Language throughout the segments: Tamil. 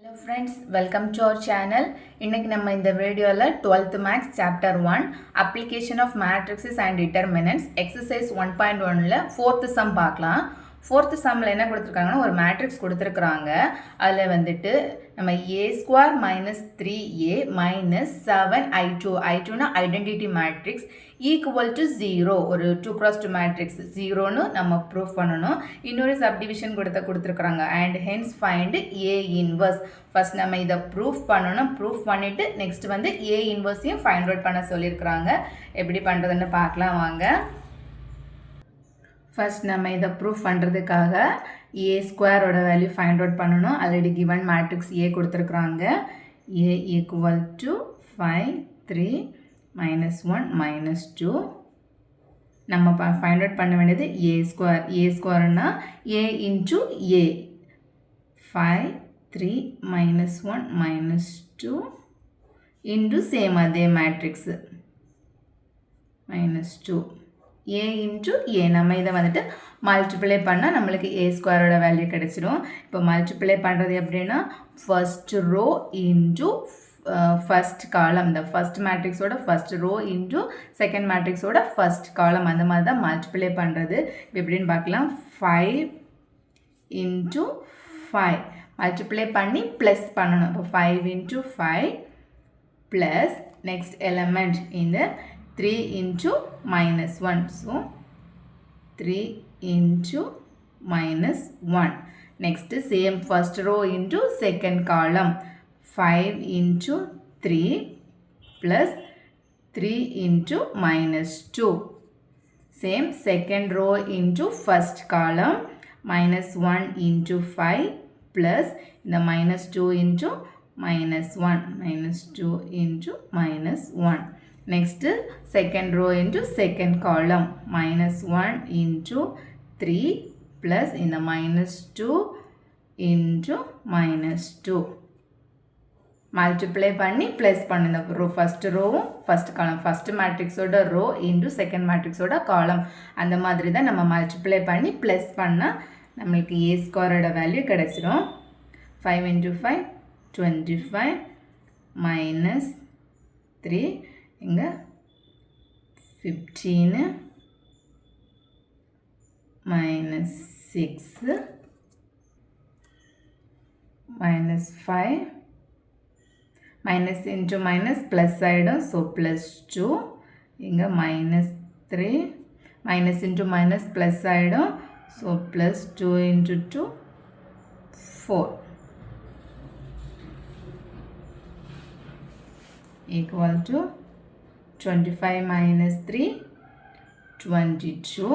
Hello friends, welcome to our channel. இன்னைக்கு நம்ம இந்த வீடியோல 12th Maths Chapter 1 Application of Matrices and Determinants Exercise 1.1ல 4th sum பார்க்கலாம். 4th sumல என்ன கொடுத்திருக்காங்கன்னா ஒரு மேட்ரிக்ஸ் கொடுத்திருக்காங்க. அதுல வந்துட்டு நம்ம a square minus 3a minus 7i2 i2னா ஐடென்டிட்டி மேட்ரிக்ஸ் equal to 0 ஒரு 2 cross 2 matrix 0னு நம்ம proof பண்ணனும். இன்னொரு subdivision கொடுத்திருக்காங்க and hence find a inverse. first நம்ம இத proof பண்ணனும். proof பண்ணிட்டு next வந்து a inverseயும் find out பண்ண சொல்லிருக்காங்க. எப்படி பண்றதுன்னு பார்க்கலாம் வாங்க. first நம்ம இத proof பண்றதுக்காக a square ஓட வேல்யூ find out பண்ணனும். already given matrix a கொடுத்திருக்காங்க. a equal to 5 3 minus 1 minus 2 நம்ம find out பண்ண வேண்டியது a square னா a into a 5 3 minus 1 minus 2 into same அதே matrix minus 2 a into a நம்ம இதை வந்துட்டு multiply பண்ணா நம்மளுக்கு a square ஓட வேல்யூ கிடைச்சிடும். இப்போ multiply பண்றது எப்படின்னா first row into first column the first matrix ஓட first row into second matrix ஓட first column அந்த மாதிரி தான் multiply பண்றது. இப்போ எப்படின்னு பார்க்கலாம் 5 into 5 multiply பண்ணி plus பண்ணணும். இப்போ 5 into 5 plus next element in the 3 into minus 1 so 3 into minus 1 next same first row into second column 5 into 3 plus 3 into minus 2 same second row into first column minus 1 into 5 plus the minus 2 into minus 1 minus 2 into minus 1 next second row into second column minus 1 into 3 plus in the minus 2 into minus 2 multiply பண்ணி plus பண்ணுங்க row first row first column first matrix ஓட row into second matrix ஓட column அந்த மாதிரி தான் நம்ம multiply பண்ணி plus பண்ணா நமக்கு a square ஓட வேல்யூ கிடைச்சிரும் 5 into 5 25 minus 3 இங்க 15 minus 6 minus 5 minus into minus plus ஆயிடும் so plus 2 இங்க minus 3 minus into minus plus ஆயிடும் so plus 2 into 2 4 equal to 25 minus 3 22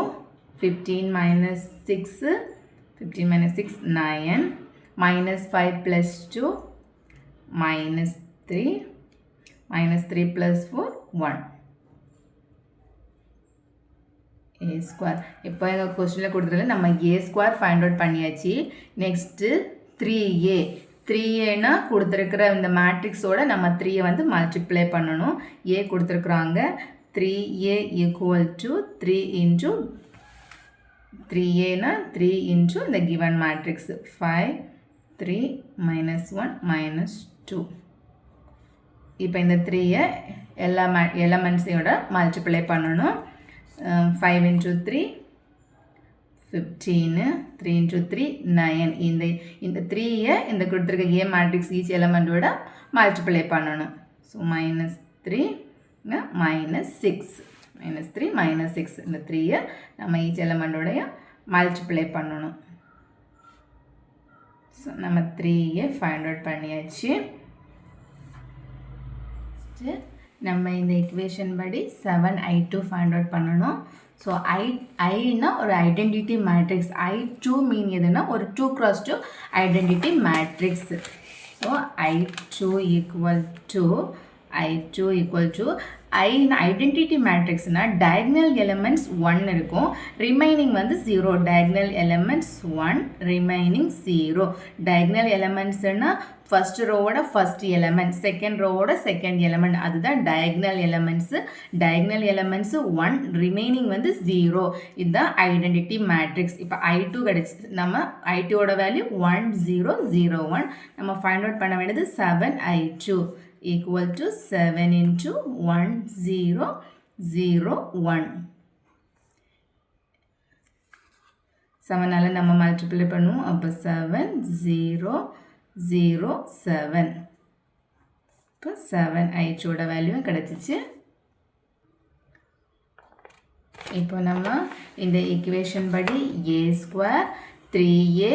15 minus 6 15 minus 6 9 minus 5 plus 2 minus 3 minus 3 plus 4 1 a square இப்போ இந்த क्वेश्चनல கொடுத்ததுல நம்ம a square find out பண்ணியாச்சு next 3a 3a னா கொடுத்திருக்கிற இந்த மேட்ரிக்ஸ் ஓட நம்ம 3 வந்து மல்டிப்ளை பண்ணனும் a கொடுத்திருக்காங்க 3a equal to 3 into 3a னா 3 into the given matrix 5 3 minus 1 minus 2 இப்போ இந்த 3 எல்லா எலிமெண்ட்ஸோட மல்டிப்ளை பண்ணனும் 5 into 3 15 3 into 3 9 இந்த 3 இந்த கொடுத்திருக்க a matrix each element ஓட மல்டிப்ளை பண்ணனும் so minus 3 minus 6 minus 3 minus 6 இந்த 3 நம்ம each element ஓட மல்டிப்ளை பண்ணனும் so நம்ம 3 find out பண்ணியாச்சு நம்ம இந்த equation படி 7i2 find out பண்ணனும் so I னா ஒரு ஐடென்டிட்டி மேட்ரிக்ஸ் I2 மீன் எதுனா ஒரு 2 cross 2 identity matrix so I2 equal to identity மேட்ரிக்ஸ்னால் டயக்னல் எலிமெண்ட்ஸ் 1 இருக்கும், ரிமைனிங் வந்து 0. Diagonal elements 1, remaining 0. டயக்னல் எலிமெண்ட்ஸ்னால் ஃபர்ஸ்ட் ரோவோட ஃபர்ஸ்ட் எலிமெண்ட், செகண்ட் ரோவோட செகண்ட் எலிமெண்ட், அதுதான் diagonal elements. Diagonal elements 1, remaining வந்து 0. இதுதான் ஐடென்டிட்டி மேட்ரிக்ஸ். இப்போ I2 கிடச்சி, நம்ம I2ஓட வேல்யூ 1 0 0 1. நம்ம ஃபைண்ட் அவுட் பண்ண வேண்டியது 7I2 equal to 7 into 1 0 0 1. 7ஆல நம்ம மல்டிப்ளை பண்ணுவோம். அப்போ 7 0 0 7. இப்போ 7I2ஓட வேல்யூ கிடச்சிச்சு. இப்போ நம்ம இந்த ஈக்குவேஷன் படி a² 3a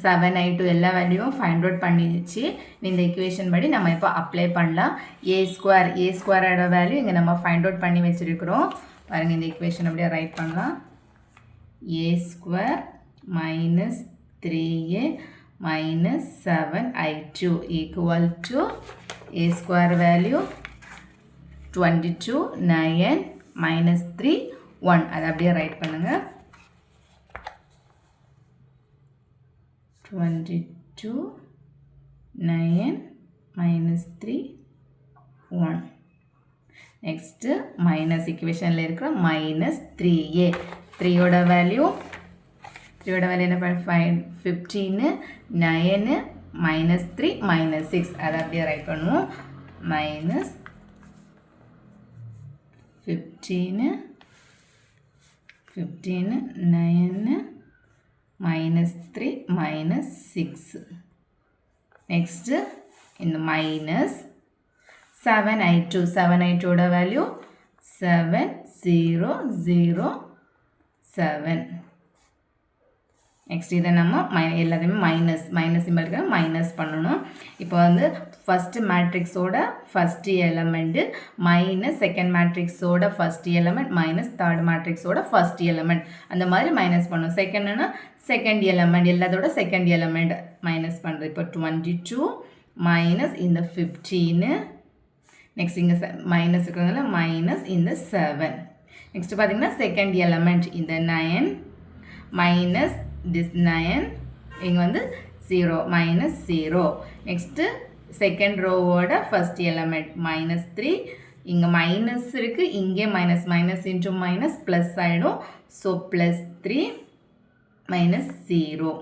7I2 எல்லா வேல்யூவும் ஃபைண்ட் அவுட் பண்ணிடுச்சு. இந்த ஈக்குவேஷன் படி நம்ம இப்போ அப்ளை பண்ணலாம். a² வேல்யூ இங்கே நம்ம ஃபைண்ட் அவுட் பண்ணி வச்சுருக்கிறோம். பாருங்கள், இந்த ஈக்குவேஷன் அப்படியே ரைட் பண்ணலாம். a² minus 3a minus 7I2 equal to a² value 22 9 minus 3 1. அதை அப்படியே ரைட் பண்ணுங்கள். 22 9 minus 3 1. நெக்ஸ்ட்டு மைனஸ் ஈக்குவேஷனில் இருக்கிற மைனஸ் 3a, 3ஓட வேல்யூ என்ன பண்ண 15 9 minus 3 minus 6. அதை அப்படியே ரைட் பண்ணுவோம். minus 15 9 minus 3 minus 6. நெக்ஸ்ட்டு இந்த மைனஸ் 7I2ஓட வேல்யூ 7 0 0 7. நெக்ஸ்ட் இதை நம்ம எல்லாத்தையுமே மைனஸ் சிம்பிளுக்கு மைனஸ் பண்ணணும். இப்போ வந்து ஃபஸ்ட்டு மேட்ரிக்ஸோட ஃபஸ்ட்டு எலமெண்ட்டு மைனஸ் செகண்ட் மேட்ரிக்ஸோட ஃபஸ்ட் எலமெண்ட் மைனஸ் தேர்ட் மேட்ரிக்ஸோட ஃபஸ்ட் எலமெண்ட், அந்த மாதிரி மைனஸ் பண்ணணும். செகண்ட்னா செகண்ட் எலமெண்ட், எல்லாத்தோட செகண்ட் எலமெண்ட் மைனஸ் பண்ணுறது. இப்போ 22 மைனஸ் இந்த 15, நெக்ஸ்ட் இங்கே மைனஸ் இருக்கிறதுனால மைனஸ் இந்த 7. நெக்ஸ்ட் பார்த்தீங்கன்னா செகண்ட் எலமெண்ட் இந்த 9 மைனஸ் this 9, இங்கே வந்து 0 மைனஸ் 0. நெக்ஸ்ட்டு செகண்ட் ரோவோட ஃபஸ்ட் எலமெண்ட் மைனஸ் 3, இங்கே மைனஸ் இருக்குது, இங்கே மைனஸ் இன்ட்டு மைனஸ் ப்ளஸ் ஆகிடும். So plus 3 minus 0.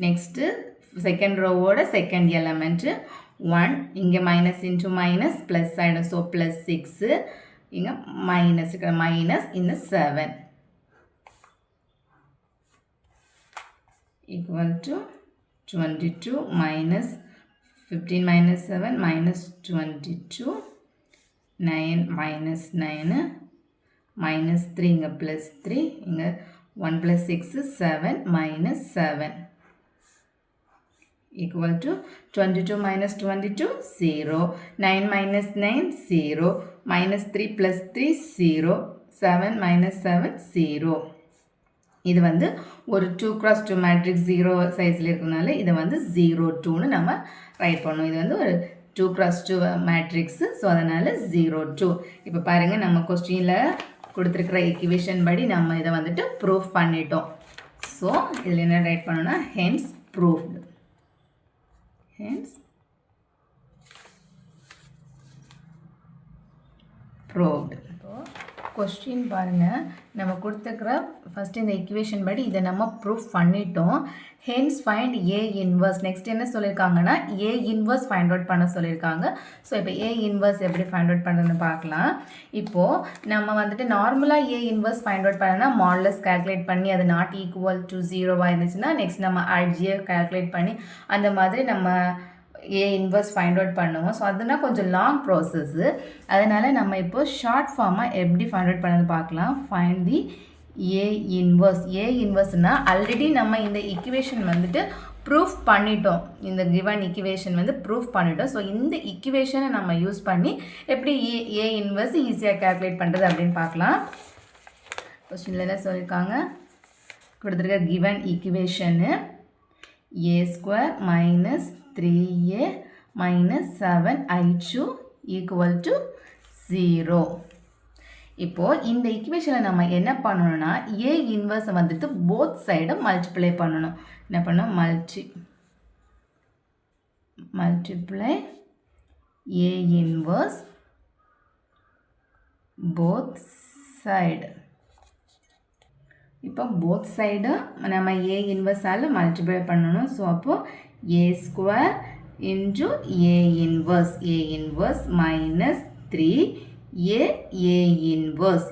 Next second ரோவோட செகண்ட் எலமெண்ட்டு 1, இங்கே மைனஸ் இன்ட்டு மைனஸ் ப்ளஸ் ஆகிடும். ஸோ ப்ளஸ் 6, இங்கே மைனஸ் இந்த 7 equal to 22 minus 15 minus 7 minus 22 9 minus 9 minus 3 இங்கே plus 3 இங்கே 1 plus 6 7 minus 7 equal to 22 minus 22 0 9 minus 9 0 minus 3 plus 3 0 7 minus 7 0. இது வந்து ஒரு 2x2 மேட்ரிக்ஸ் 0 சைஸில் இருக்கிறதுனால இதை வந்து 0 2ன்னு நம்ம ரைட் பண்ணோம். இது வந்து ஒரு 2x2 மேட்ரிக்ஸு, ஸோ அதனால் 0 2. இப்போ பாருங்கள், நம்ம கொஸ்டினில் கொடுத்துருக்குற ஈக்குவேஷன் படி நம்ம இதை வந்துட்டு ப்ரூஃப் பண்ணிட்டோம். ஸோ இதில் என்ன ரைட் பண்ணோன்னா ஹென்ஸ் ப்ரூஃப்டு. கொஸ்டின் பாருங்கள், நம்ம கொடுத்துருக்குற ஃபஸ்ட்டு இந்த ஈக்குவேஷன் படி இதை நம்ம ப்ரூஃப் பண்ணிட்டோம். Hence find A inverse. Next என்ன சொல்லியிருக்காங்கன்னா ஏ இன்வர்ஸ் ஃபைண்ட் அவுட் பண்ண சொல்லியிருக்காங்க. ஸோ இப்போ ஏ இன்வர்ஸ் எப்படி ஃபைண்ட் அவுட் பண்ணுறதுன்னு பார்க்கலாம். இப்போது நம்ம வந்துட்டு நார்மலாக ஏ இன்வர்ஸ் ஃபைண்ட் அவுட் பண்ணனா மாடலஸ் கால்குலேட் பண்ணி அது நாட் ஈக்குவல் டு 0 இருந்துச்சுன்னா நெக்ஸ்ட் நம்ம RGயை கால்குலேட் பண்ணி அந்த மாதிரி நம்ம ஏ இன்வர்ஸ் ஃபைண்ட் அவுட் பண்ணுவோம். ஸோ அதுனா கொஞ்சம் லாங் ப்ராசஸ்ஸு. அதனால் நம்ம இப்போ ஷார்ட் ஃபார்மாக எப்படி ஃபைண்ட் அவுட் பண்ணது பார்க்கலாம். Find the A inverse. A இன்வர்ஸ்னால் ஆல்ரெடி நம்ம இந்த ஈக்குவேஷன் வந்துட்டு ப்ரூஃப் பண்ணிட்டோம். இந்த கிவன் ஈக்குவேஷன் வந்து ப்ரூஃப் பண்ணிட்டோம். ஸோ இந்த ஈக்குவேஷனை நம்ம யூஸ் பண்ணி எப்படி ஏ இன்வர்ஸ் ஈஸியாக கால்குலேட் பண்ணுறது அப்படின்னு பார்க்கலாம். கொஸ்டினில் என்ன சொல்லியிருக்காங்க, கொடுத்துருக்க given equation a² minus 3a minus 7I2 equal to 0. இப்போ இந்த ஈக்குவேஷனில் நம்ம என்ன பண்ணணும்னா ஏ இன்வர்ஸை வந்துட்டு போத் சைடும் மல்டிப்ளை பண்ணணும். என்ன பண்ணணும்? Multiply A inverse both side. இப்போ போத் சைடு நம்ம ஏ இன்வர்ஸால் மல்டிப்ளை பண்ணணும். ஸோ அப்போது A square into A inverse minus 3 A inverse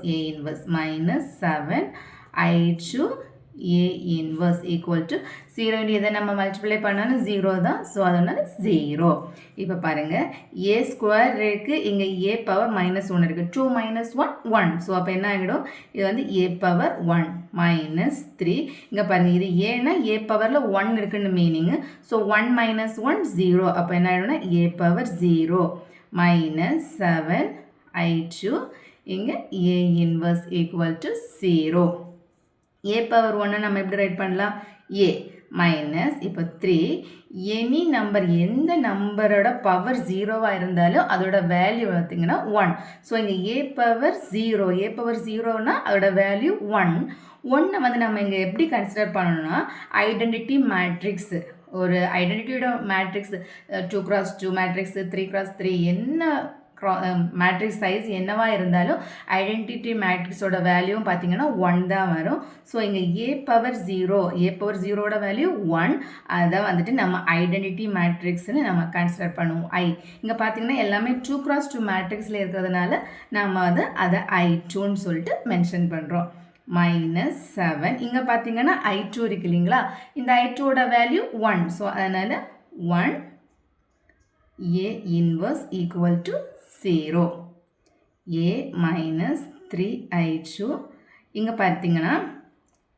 minus 7 I2 A inverse equal to 0 இதை நம்ம மல்டிப்ளை பண்ணாலும் 0 தான். ஸோ அதனால 0. இப்போ பாருங்கள் ஏ ஸ்கொயர் இருக்குது, இங்கே ஏ பவர் -1 இருக்குது. 2 - 1 1. ஸோ அப்போ என்ன ஆகிடும்? இது வந்து ஏ பவர் 1 மைனஸ் 3. இங்கே பாருங்கள் இது ஏன்னா ஏ பவரில் 1 இருக்குன்னு மீனிங்கு. ஸோ 1 - 1 0. அப்போ என்ன ஆகிடும்னா ஏ பவர் 0 மைனஸ் 7 I2 இங்கே A inverse equal to 0. A power 1 நம்ம எப்படி ரைட் பண்ணலாம்? A மைனஸ் இப்போ 3 எனி நம்பர் எந்த நம்பரோட பவர் 0வாக இருந்தாலும் அதோட வேல்யூ பார்த்தீங்கன்னா 1. ஸோ இங்கே A பவர் 0னா அதோட வேல்யூ 1 வந்து நம்ம இங்கே எப்படி கன்சிடர் பண்ணணும்னா ஐடென்டிட்டி மேட்ரிக்ஸ். ஒரு ஐடென்டிட்டியோட மேட்ரிக்ஸ் 2x2 மேட்ரிக்ஸ் 3x3 என்ன மேட்ரிக்ஸ் சைஸ் என்னவா இருந்தாலும் ஐடென்டிட்டி மேட்ரிக்ஸோட வேல்யூவும் பார்த்தீங்கன்னா 1 தான் வரும். ஸோ இங்கே ஏ பவர் 0ஓட வேல்யூ 1. அதை வந்துட்டு நம்ம ஐடென்டிட்டி மேட்ரிக்ஸ்னு நம்ம கன்சிடர் பண்ணுவோம். இங்கே பார்த்தீங்கன்னா எல்லாமே 2x2 மேட்ரிக்ஸில் இருக்கிறதுனால நம்ம வந்து அதை I2ன்னு சொல்லிட்டு மென்ஷன் பண்ணுறோம். மைனஸ் 7 இங்கே பார்த்தீங்கன்னா I2 இருக்கு இல்லைங்களா? இந்த I2ஓட வேல்யூ 1. ஸோ அதனால் 1 A inverse equal to 0. A minus 3I2 இங்கே பார்த்தீங்கன்னா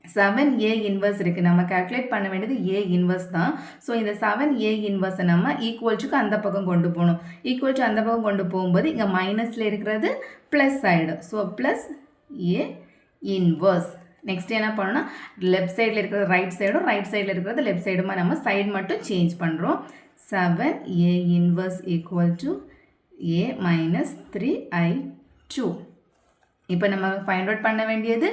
7A inverse இருக்குது. நம்ம calculate பண்ண வேண்டியது A inverse தான். ஸோ இந்த 7A inverse நம்ம ஈக்குவல்ஸுக்கு அந்த பக்கம் கொண்டு போகணும். ஈக்குவல் அந்த பக்கம் கொண்டு போகும்போது இங்கே மைனஸில் இருக்கிறது ப்ளஸ் ஆகிடும். So plus A inverse. Next என்ன பண்ணணும்னா லெஃப்ட் சைடில் இருக்கிறது ரைட் சைடில் இருக்கிறது லெஃப்ட் சைடுமா நம்ம சைடு மட்டும் சேஞ்ச் பண்ணுறோம். 7A inverse equal to A minus 3I2. இப்போ நம்ம ஃபைண்ட் அவுட் பண்ண வேண்டியது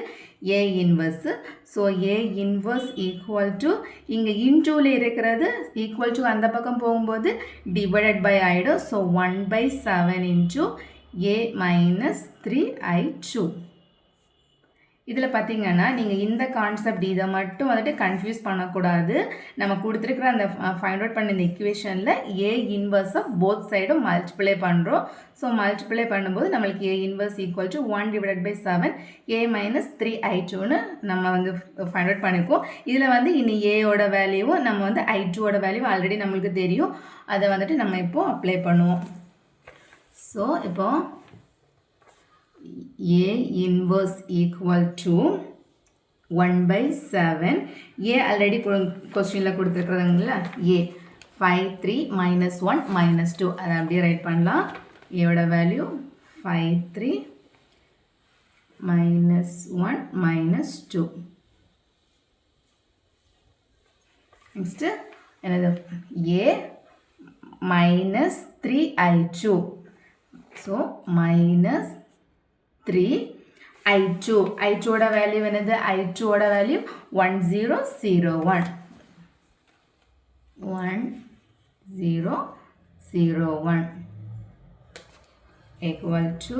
A inverse. So A inverse equal to இங்கே இன்டூவில் இருக்கிறது ஈக்குவல் டு அந்த பக்கம் போகும்போது டிவைடட் பை ஆகிடும். So 1/7 into A minus 3I2. இதில் பார்த்தீங்கன்னா நீங்கள் இந்த கான்செப்ட் இதை மட்டும் வந்துட்டு கன்ஃபியூஸ் பண்ணக்கூடாது. நம்ம கொடுத்துருக்குற அந்த ஃபைண்ட் அவுட் பண்ண இந்த இக்குவேஷனில் ஏ இன்வர்ஸை போத் சைடும் மல்டிப்ளை பண்ணுறோம். ஸோ மல்டிப்ளை பண்ணும்போது நம்மளுக்கு A inverse equal to 1/7 A minus 3I2ன்னு நம்ம வந்து ஃபைண்ட் அவுட் பண்ணியிருக்கோம். இதில் வந்து இனி ஏயோட வேல்யூவும் நம்ம வந்து I2ஓட வேல்யூ ஆல்ரெடி நம்மளுக்கு தெரியும். அதை வந்துட்டு நம்ம இப்போது அப்ளை பண்ணுவோம். ஸோ இப்போது A inverse equal to 1/7. A already கொஸ்டினில் கொடுத்துருக்குறதுங்களா? A 5 3 -1 -2 அதை அப்படியே ரைட் பண்ணலாம். ஏயோட வேல்யூ 5 3 -1 -2. நெக்ஸ்ட்டு என்னது? A minus 3I2. So minus 3I2. I2ஓட வேல்யூ என்னது? I2ஓட வேல்யூ 1001. 1001 equal to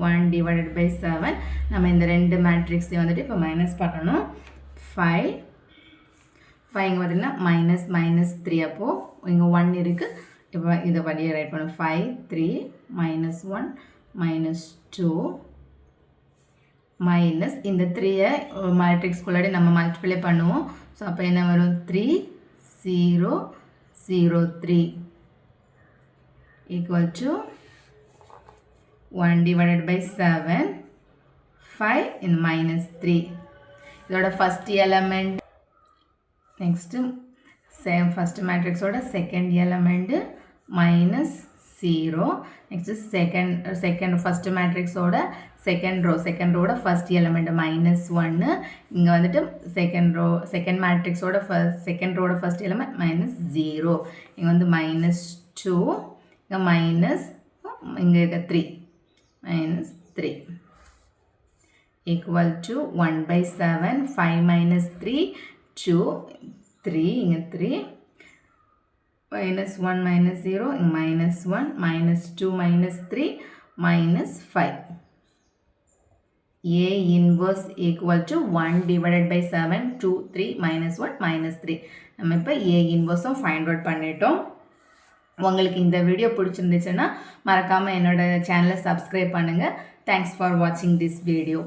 1/7. நம்ம இந்த ரெண்டு மேட்ரிக்ஸையும் வந்துட்டு இப்போ மைனஸ் பண்ணணும். 5 இங்கே பார்த்தீங்கன்னா -3. அப்போது இங்கே 1 இருக்குது. இப்போ இதை படியே ரைட் பண்ணும். 5 3 -1 -2 மைனஸ் இந்த 3ஐ மேட்ரிக்ஸ்குள்ளாடி நம்ம மல்டிப்ளை பண்ணுவோம். ஸோ அப்போ என்ன வரும்? 3 0 0 3 ஈக்குவல் டு 1/7 5 in -3. இதோட ஃபஸ்ட் எலமெண்ட். நெக்ஸ்ட்டு ஃபஸ்ட் மேட்ரிக்ஸோட second element -0. Next second first மேட்ரிக்ஸோட செகண்ட் ரோட ஃபஸ்ட் எலமெண்ட் -1. இங்கே வந்துட்டு செகண்ட் மேட்ரிக்ஸோட செகண்ட் ரோட ஃபஸ்ட் எலமெண்ட் -0. இங்கே வந்து -2. இங்கே இங்கே இருக்க 3. minus 3 equal to 1 by 7, 5 minus 3, 2, 3, இங்க 3, minus 1 minus 0, minus 1, minus 2 minus 3, minus 5. A inverse equal to 1 divided by 7, 2, 3, minus 1, minus 3. நம்ம இப்போ A inverse find out பண்ணிட்டோம். உங்களுக்கு இந்த வீடியோ பிடிச்சிருந்துச்சுன்னா மறக்காமல் என்னோட சேனலை சப்ஸ்கிரைப் பண்ணுங்கள். தேங்க்ஸ் ஃபார் வாட்சிங் திஸ் வீடியோ.